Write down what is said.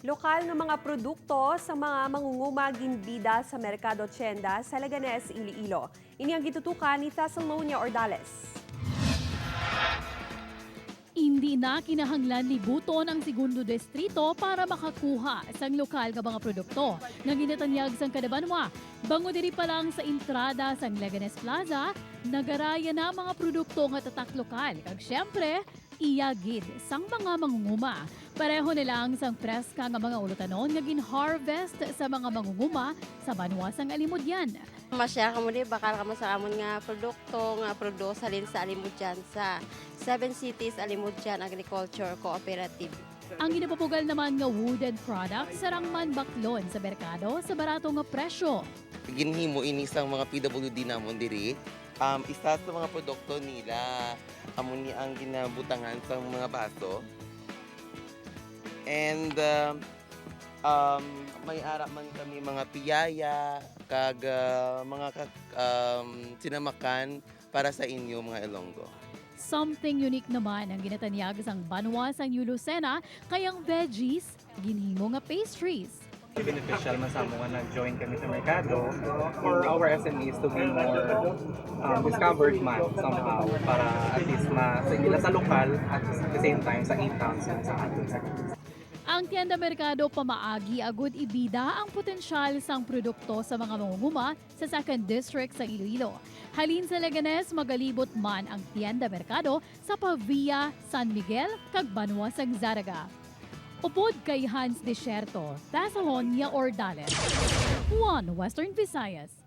Lokal ng mga produkto sa mga mangunguma ginbida sa Merkado Tienda sa Laganes, Iloilo. Ini ang gitutukan ni Thessalonia Ordales. Hindi na kinahanglan libuton ang segundo distrito para makakuha sa lokal nga mga produkto nga ginatanyag sang Kadabanwa. Bango diri pa lang sa entrada sang Leganes Plaza, nagaraya na mga produkto nga tatak lokal. Kag syempre, iyagid sang mga mangunguma. Pareho nilang sang preska nga mga ulutanon nga gin-harvest sa mga mangunguma sa banwa sang Alimudyan. Masya ka mo di, bakal ka mo sa amon nga produkto, nga produce halin sa Alimudyan sa 7 Cities Alimudyan Agriculture Cooperative. Ang ginapapugal naman nga wooden products sarang man baklon sa merkado sa barato nga presyo. Ginhimo ini sang mga PWD namon diri. Isa sa mga produkto nila amo ni ang ginabutangan sa mga baso. And may ara man kami mga piyaya kag sinamakan para sa inyo mga Ilonggo. Something unique naman ang ginatanyag sang banwa sang Lucena kayang veggies, ginhimo nga pastries. Beneficial man sa amo nga nag-join kami sa merkado for our SMEs to be more discovered man somehow para at least sa sa lokal at the same time sa in-town sa atin sa Ang Tienda Merkado pamaagi agud ibida ang potensyal sang produkto sa mga mangunguma sa 2nd District sa Iloilo. Halin sa Leganes, magalibot man ang Tienda Merkado sa Pavia, San Miguel, kag Banwa sang Zaraga. Upod kay Hans Desierto, Thessalonia Ordales, One Western Visayas.